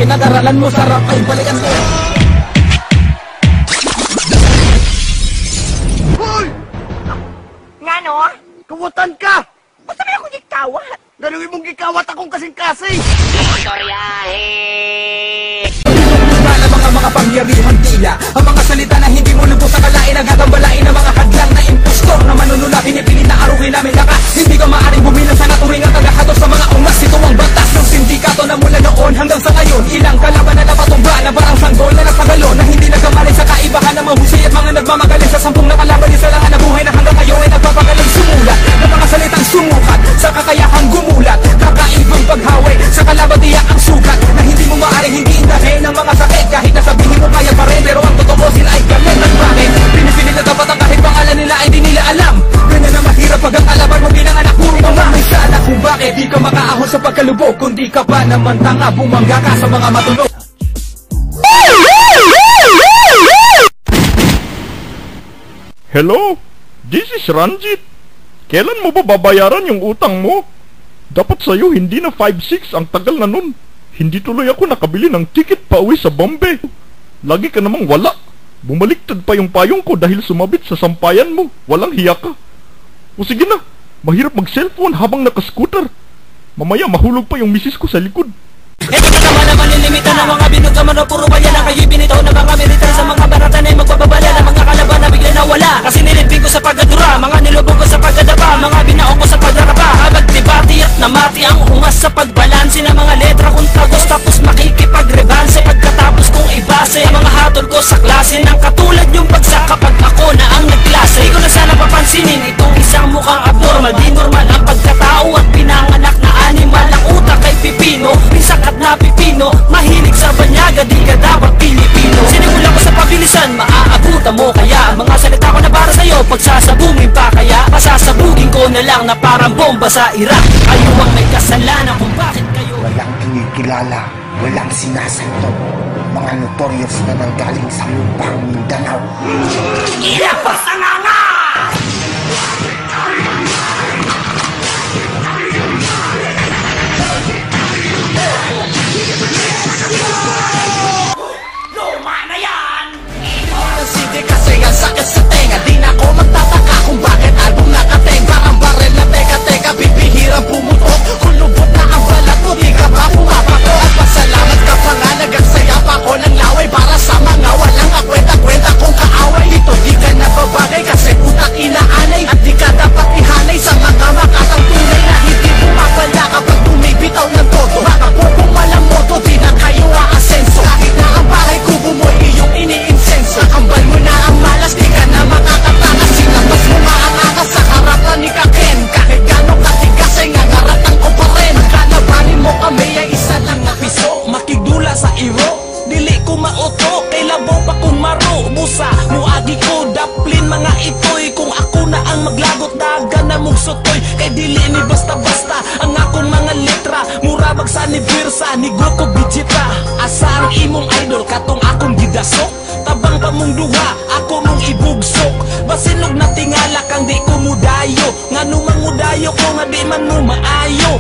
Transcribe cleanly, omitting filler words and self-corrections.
pinag-aralan mo, sarap ay balikan mo. Hoy! Nga no? Kawatan ka! Ba't naman ako gikawat? Ganun mong gikawat akong kasing-kasing! Motoryahe! Ang mga pangyarihang tila, ang mga salita na hindi mo lubos sa kalain, nagagambalain ang mga hadlang na impostor na manunula, pinipilit na aruhin namin laka. Hindi ka maaaring bumilang sa natuwing ang tagahatos sa mga ungas. Ito ang batas ng sindikato na mula noon hanggang sa ngayon. Ilang kalaban na napatumba na parang sanggol na nasagalo, na hindi nagkamali sa kaibahan ng mahusay at mga nagmamagaling sa sampung na kalaban. Isa lang na buhay na hanggang ngayon ay nagpapagaling sumulat ng mga salitang sumukat sa kakayahang gumulat. Kakaibang paghaway sa kalaban, tiyak ang sukat na hindi mo maaaring hindi indahin ng mga sakit. Kahit sabihin mo kaya pa rin, pero ang totoo sila ay galit. At bakit? Pinipilit na dapat ang kahit pangalan nila ay di nila alam. Ganyan na mahirap pag ang kalaban mo bilang anak mo. Mamay sana kung bakit di ka makaahon sa pagkalubog, kundi ka pa naman tanga, bumangga ka sa mga matulog. Hello? This is Ranjit. Kailan mo ba babayaran yung utang mo? Dapat sa'yo hindi na 5-6, ang tagal na nun. Hindi tuloy ako nakabili ng ticket pa uwi sa Bombay. Lagi ka namang wala. Bumaliktad pa yung payong ko dahil sumabit sa sampayan mo. Walang hiya ka. O sige na, mahirap mag-cellphone habang nakascooter. Mamaya mahulog pa yung misis ko sa likod. Ito na naman ang manilimita ng mga binugaman o puro baya na kayo binitaw na mga militar sa mga baratan ay magpapabala ng mga kalaban na bigla nawala. Kasi nilibig ko sa pagkadura, mga nilubog ko sa pagkadapa, mga binaong ko sa pagdarapa. Habang debati at namati ang ungas sa pagbalansi ng mga letra kung tagos, tapos makikipagrebanse pagkatapos kong ibase ang mga hatol ko sa klase ng katulad yung bagsak kapag ako na ang nagklase. Di ko na sana papansinin itong isang mukhang abnormal, di normal ang pagkatao at pinanganak na animal. Ang utak kay pipino, pisakat na pipino, mahilig sa banyaga, di ka dapat Pilipino. Sinimula ko sa pabilisan, maaabutan mo kaya ang mga salita ko na para sa'yo, pagsasabungin pa kaya pasasabugin ko na lang na parang bomba sa Iraq. Kayo ang may kasalanan kung bakit kayo walang kinikilala, walang sinasanto, mga notorious na nanggaling sa lupang Mindanao. Ilapas ang nga! Luma na yan! Sige kasi ang sakit sa tenga, di na ako magtataka kung bakit album nakatenga. Parang barel na teka-teka, bibihirang pumutok. Kung lubot na ang balat mo, di ka pa pumapato. At pasalamat ka pa nga, nagagsaya pa ako ng laway para sa mga walang kakwenta-kwenta kong kaaway. Dito di ka nababagay kasi utak inaanay, at di ka dapat ihanay sa mga makatang tunay na hindi bumabala kapag bumibitaw ng todo. Baka po kung walang moto, di na kayo aasenso. Kahit na ang bahay kubo mo iyong iniinsenso, nakambal mo na ang malas, di ka na makakatakas. Sinabas mo maaangas sa harapan ni Kaken, kahit gano'ng katigas ay nangaratan ko pa rin. Kalabanin mo kami ay isa lang na piso, makigdula sa iro, dili ko mauto, kailabaw pa kung maro. Busa, muagi ko, daplin mga itoy, kung ako na ang maglagot, daga na mong sotoy. Kay dili ni basta-basta ang akong mga letra, mura bagsa ni Birsa, ni Goku Vegeta. Asa ang imong idol, katong akong gidasok, tabang pa mong duha, ako mong ibugsok. Basilog na tingala kang di ko mudayo, nga numang mudayo ko nga di man mo maayo.